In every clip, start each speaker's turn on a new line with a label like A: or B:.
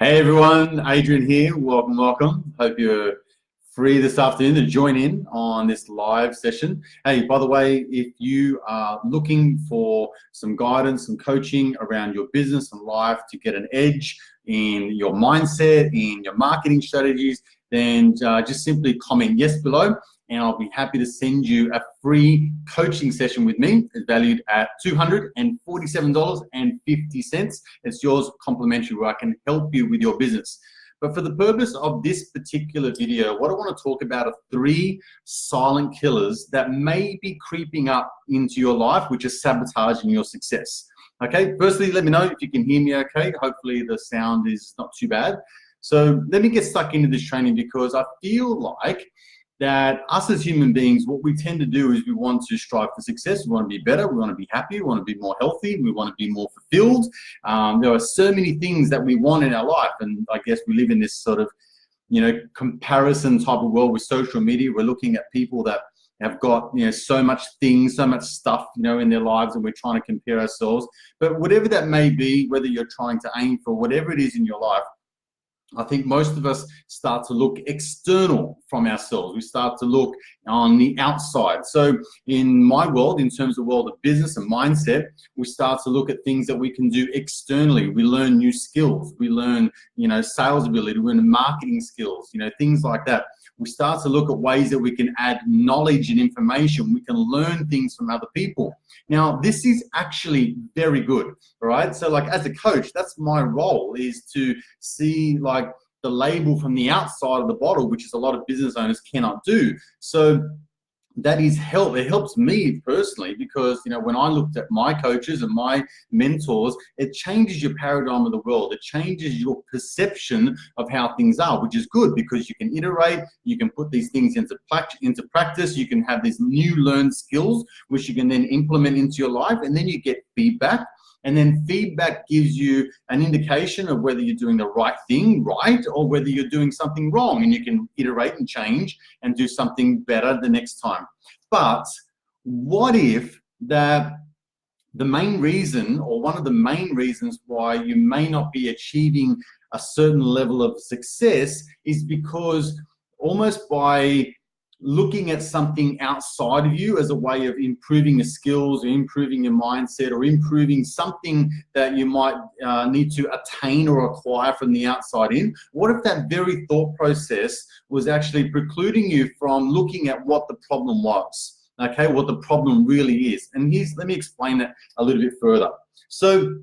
A: Hey everyone, Adrian here. Welcome. Hope you're free this afternoon to join in on this live session. Hey, by the way, if you are looking for some guidance, some coaching around your business and life to get an edge in your mindset, in your marketing strategies, then just simply comment yes below, and I'll be happy to send you a free coaching session with me. It's valued at $247.50. It's yours complimentary, where I can help you with your business. But for the purpose of this particular video, what I want to talk about are 3 silent killers that may be creeping up into your life, which is sabotaging your success. Okay, firstly, let me know if you can hear me okay. Hopefully the sound is not too bad. So let me get stuck into this training, because I feel like that us as human beings, what we tend to do is we want to strive for success. We want to be better. We want to be happy. We want to be more healthy. We want to be more fulfilled. There are so many things that we want in our life. And I guess we live in this sort of, comparison type of world with social media. We're looking at people that have got, so much things, so much stuff, in their lives, and we're trying to compare ourselves. But whatever that may be, whether you're trying to aim for whatever it is in your life, I think most of us start to look external from ourselves. We start to look on the outside. So in my world, in terms of the world of business and mindset, we start to look at things that we can do externally. We learn new skills. We learn, sales ability. We learn marketing skills, things like that. We start to look at ways that we can add knowledge and information. We can learn things from other people. Now, this is actually very good, right? So like as a coach, that's my role, is to see like the label from the outside of the bottle, which is a lot of business owners cannot do. So that is help. It helps me personally, because when I looked at my coaches and my mentors, it changes your paradigm of the world. It changes your perception of how things are, which is good, because you can iterate, you can put these things into practice, you can have these new learned skills which you can then implement into your life, and then you get feedback. And then feedback gives you an indication of whether you're doing the right thing, right, or whether you're doing something wrong, and you can iterate and change and do something better the next time. But what if that the main reason, or one of the main reasons why you may not be achieving a certain level of success, is because almost by looking at something outside of you as a way of improving your skills, or improving your mindset, or improving something that you might need to attain or acquire from the outside in, what if that very thought process was actually precluding you from looking at what the problem was? Okay, what the problem really is. And let me explain it a little bit further. So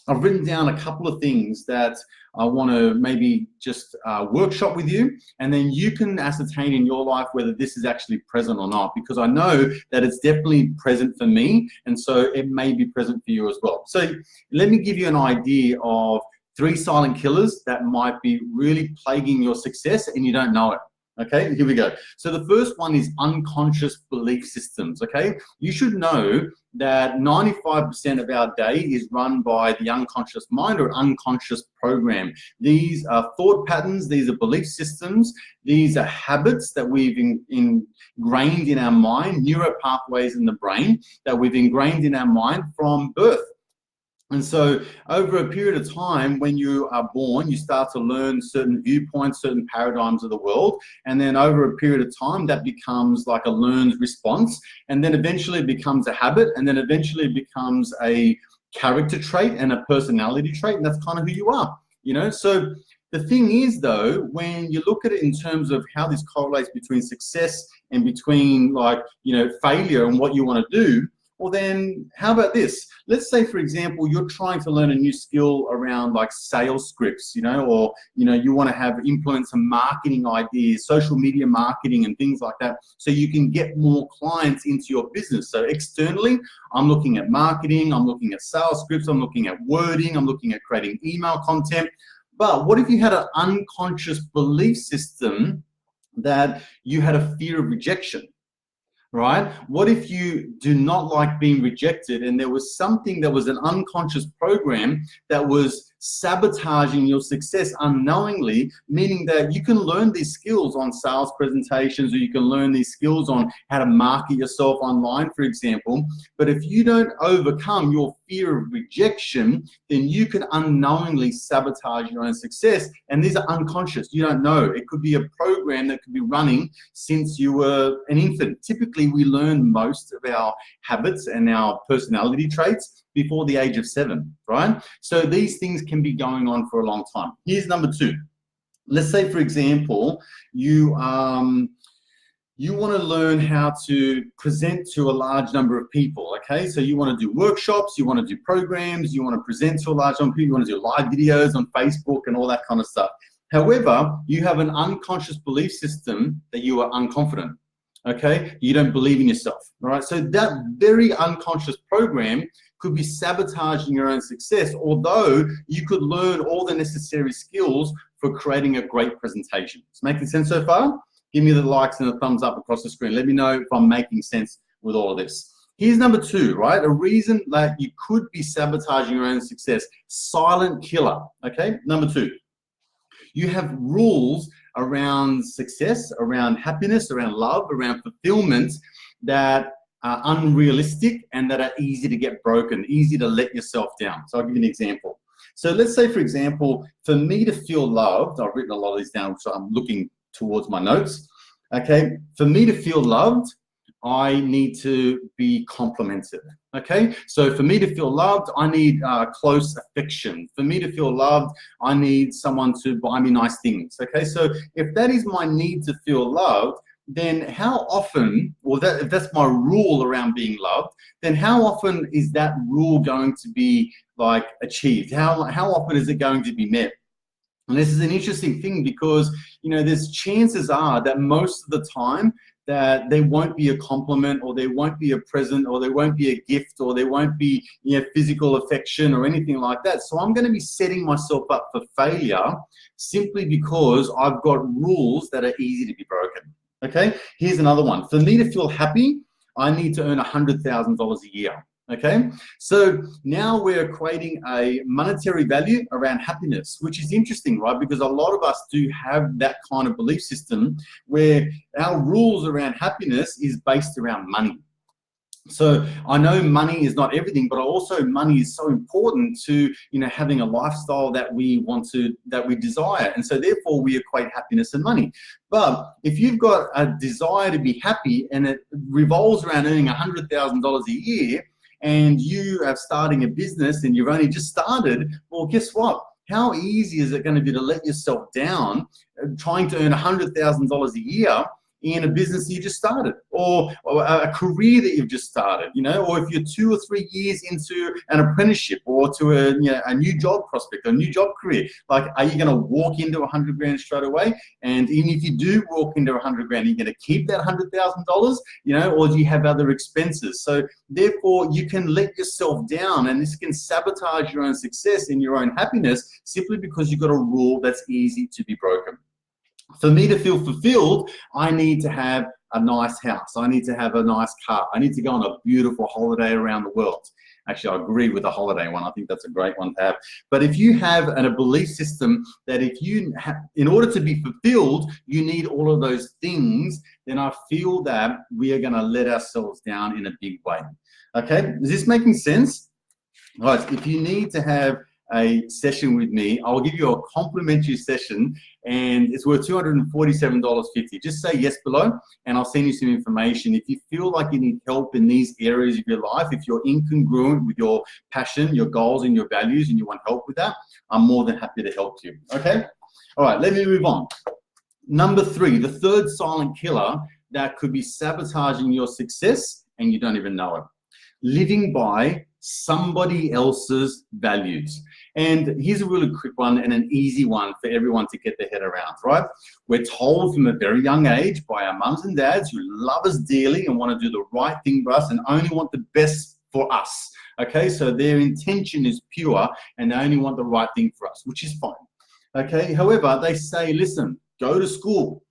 A: I've written down a couple of things that I want to maybe just workshop with you, and then you can ascertain in your life whether this is actually present or not, because I know that it's definitely present for me, and so it may be present for you as well. So let me give you an idea of 3 silent killers that might be really plaguing your success and you don't know it. Okay, here we go. So the first one is unconscious belief systems. Okay, you should know that 95% of our day is run by the unconscious mind, or unconscious program. These are thought patterns, these are belief systems, these are habits that we've ingrained in our mind, neuro pathways in the brain that we've ingrained in our mind from birth. And so over a period of time, when you are born, you start to learn certain viewpoints, certain paradigms of the world. And then over a period of time, that becomes like a learned response. And then eventually it becomes a habit. And then eventually it becomes a character trait and a personality trait. And that's kind of who you are, So the thing is, though, when you look at it in terms of how this correlates between success and between failure and what you want to do, well, then how about this? Let's say, for example, you're trying to learn a new skill around like sales scripts, or, you want to implement some marketing ideas, social media marketing and things like that, so you can get more clients into your business. So externally, I'm looking at marketing, I'm looking at sales scripts, I'm looking at wording, I'm looking at creating email content. But what if you had an unconscious belief system that you had a fear of rejection? Right? What if you do not like being rejected, and there was something that was an unconscious program that was sabotaging your success unknowingly, meaning that you can learn these skills on sales presentations, or you can learn these skills on how to market yourself online, for example. But if you don't overcome your fear of rejection, then you can unknowingly sabotage your own success. And these are unconscious. You don't know. It could be a program that could be running since you were an infant. Typically, we learn most of our habits and our personality traits before the age of 7, right? So these things can be going on for a long time. Here's number 2. Let's say, for example, you want to learn how to present to a large number of people, okay? So you want to do workshops, you want to do programs, you want to present to a large number of people, you want to do live videos on Facebook and all that kind of stuff. However, you have an unconscious belief system that you are unconfident, okay? You don't believe in yourself, all right? So that very unconscious program could be sabotaging your own success, although you could learn all the necessary skills for creating a great presentation. It's making sense so far? Give me the likes and the thumbs up across the screen. Let me know if I'm making sense with all of this. Here's number 2, right? A reason that you could be sabotaging your own success. Silent killer, okay? Number 2, you have rules around success, around happiness, around love, around fulfillment that are unrealistic and that are easy to get broken, easy to let yourself down. So I'll give you an example. So let's say, for example, for me to feel loved, I've written a lot of these down, so I'm looking towards my notes. Okay, for me to feel loved, I need to be complimented. Okay, so for me to feel loved, I need close affection. For me to feel loved, I need someone to buy me nice things. Okay, so if that is my need to feel loved, then how often, or if that's my rule around being loved, then how often is that rule going to be like achieved? How often is it going to be met? And this is an interesting thing because, you know, there's chances are that most of the time that there won't be a compliment, or there won't be a present, or there won't be a gift, or there won't be, you know, physical affection or anything like that. So I'm going to be setting myself up for failure simply because I've got rules that are easy to be broken. Okay, here's another one. For me to feel happy, I need to earn $100,000 a year. Okay, so now we're equating a monetary value around happiness, which is interesting, right? Because a lot of us do have that kind of belief system where our rules around happiness is based around money. So I know money is not everything, but also money is so important to, you know, having a lifestyle that we desire. And so therefore we equate happiness and money. But if you've got a desire to be happy and it revolves around earning $100,000 a year, and you are starting a business and you've only just started, well, guess what? How easy is it going to be to let yourself down trying to earn $100,000 a year in a business that you just started, or a career that you've just started, you know, or if you're 2 or 3 years into an apprenticeship or to a new job prospect, a new job career, like, are you going to walk into 100 grand straight away? And even if you do walk into 100 grand, are you going to keep that $100,000, you know, or do you have other expenses? So therefore you can let yourself down, and this can sabotage your own success and your own happiness simply because you've got a rule that's easy to be broken. For me to feel fulfilled, I need to have a nice house. I need to have a nice car. I need to go on a beautiful holiday around the world. Actually, I agree with the holiday one. I think that's a great one to have. But if you have a belief system that in order to be fulfilled, you need all of those things, then I feel that we are going to let ourselves down in a big way. Okay, is this making sense? All right, if you need to have a session with me, I'll give you a complimentary session, and it's worth $247.50. Just say yes below and I'll send you some information. If you feel like you need help in these areas of your life, if you're incongruent with your passion, your goals and your values, and you want help with that, I'm more than happy to help you. Okay, all right, let me move on. Number 3, the third silent killer that could be sabotaging your success and you don't even know it. Living by somebody else's values. And here's a really quick one and an easy one for everyone to get their head around, right? We're told from a very young age by our mums and dads who love us dearly and want to do the right thing for us and only want the best for us. Okay, so their intention is pure and they only want the right thing for us, which is fine. Okay, however, they say, listen, go to school,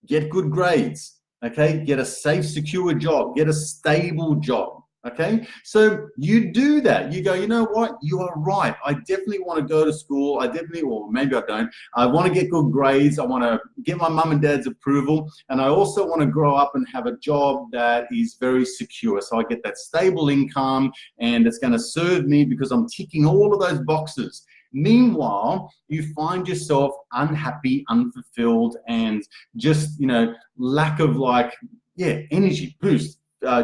A: get good grades, okay, get a safe, secure job, get a stable job. Okay, so you do that. You go, you know what? You are right. I definitely want to go to school. I definitely, or maybe I don't. I want to get good grades. I want to get my mum and dad's approval. And I also want to grow up and have a job that is very secure. So I get that stable income and it's going to serve me because I'm ticking all of those boxes. Meanwhile, you find yourself unhappy, unfulfilled, and just, you know, lack of energy, boost,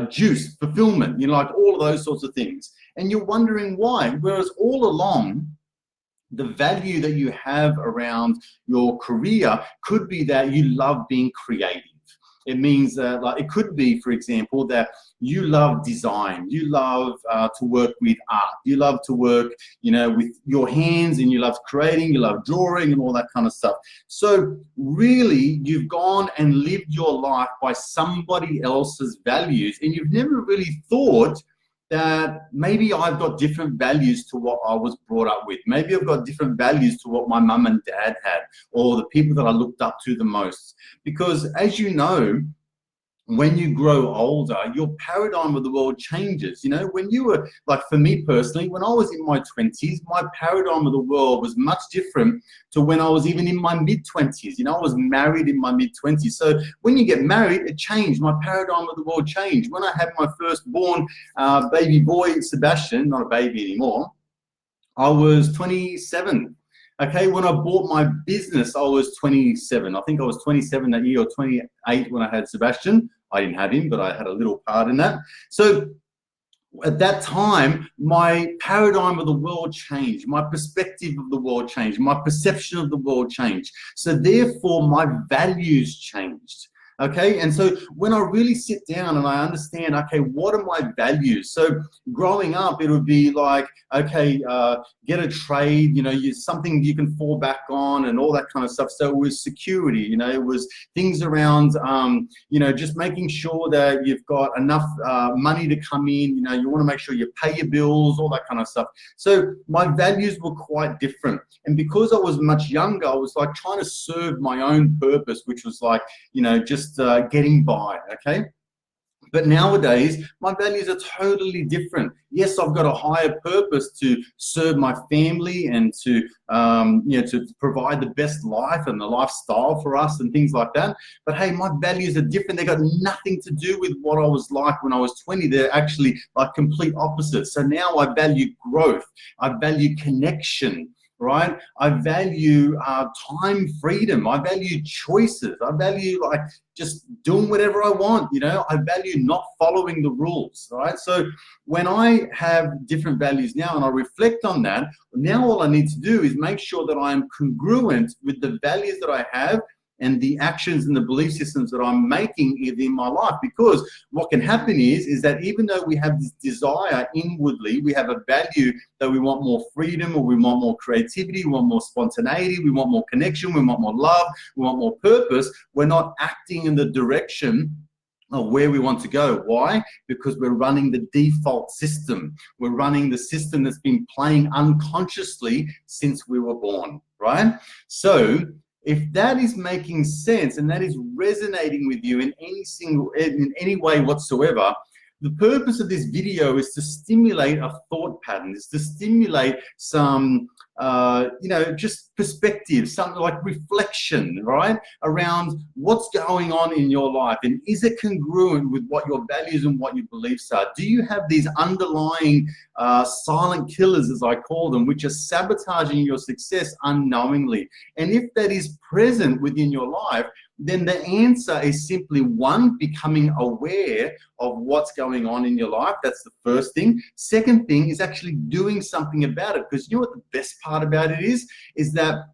A: juice, fulfillment, you know, like all of those sorts of things. And you're wondering why. Whereas all along, the value that you have around your career could be that you love being creative. It means that, like, it could be, for example, that you love design, you love to work with art, you love to work, you know, with your hands, and you love creating, you love drawing and all that kind of stuff. So really, you've gone and lived your life by somebody else's values, and you've never really thought that maybe I've got different values to what I was brought up with. Maybe I've got different values to what my mum and dad had, or the people that I looked up to the most. Because as you know, when you grow older, your paradigm of the world changes. You know, when you were, like for me personally, when I was in my 20s, my paradigm of the world was much different to when I was even in my mid-20s. You know, I was married in my mid-20s. So when you get married, it changed. My paradigm of the world changed. When I had my firstborn baby boy, Sebastian, not a baby anymore, I was 27. Okay, when I bought my business, I was 27. I think I was 27 that year, or 28 when I had Sebastian. I didn't have him, but I had a little part in that. So at that time, my paradigm of the world changed. My perspective of the world changed. My perception of the world changed. So therefore, my values changed. Okay, and so when I really sit down and I understand, okay, what are my values? So growing up, it would be like, okay, get a trade, you know, something you can fall back on and all that kind of stuff. So it was security, you know, it was things around, you know, just making sure that you've got enough money to come in, you know, you want to make sure you pay your bills, all that kind of stuff. So my values were quite different. And because I was much younger, I was like trying to serve my own purpose, which was like, you know, just getting by, okay? But nowadays, my values are totally different. Yes, I've got a higher purpose to serve my family and to, you know, to provide the best life and the lifestyle for us and things like that. But hey, my values are different. They got nothing to do with what I was like when I was 20. They're actually like complete opposites. So now I value growth. I value connection. Right? I value time freedom. I value choices. I value like just doing whatever I want, you know? I value not following the rules, right? So when I have different values now and I reflect on that, now all I need to do is make sure that I am congruent with the values that I have and the actions and the belief systems that I'm making in my life. Because what can happen is that even though we have this desire inwardly, we have a value that we want more freedom, or we want more creativity, we want more spontaneity, we want more connection, we want more love, we want more purpose, we're not acting in the direction of where we want to go. Why? Because we're running the default system. We're running the system that's been playing unconsciously since we were born, right? So if that is making sense and that is resonating with you in any way whatsoever, the purpose of this video is to stimulate a thought pattern, is to stimulate some, you know, just perspective, something like reflection, right, around what's going on in your life, and is it congruent with what your values and what your beliefs are? Do you have these underlying silent killers, as I call them, which are sabotaging your success unknowingly? And if that is present within your life, then the answer is simply, one, becoming aware of what's going on in your life. That's the first thing. Second thing is actually doing something about it, because you know what the best part about it is that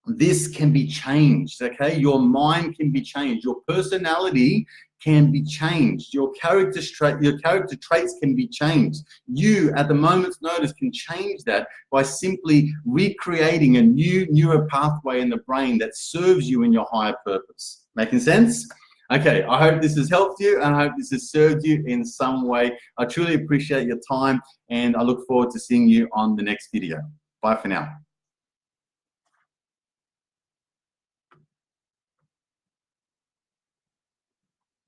A: this can be changed, okay? Your mind can be changed. Your personality can be changed. Your character traits can be changed. You, at the moment's notice, can change that by simply recreating a new neural pathway in the brain that serves you in your higher purpose. Making sense? Okay, I hope this has helped you, and I hope this has served you in some way. I truly appreciate your time, and I look forward to seeing you on the next video. Bye for now.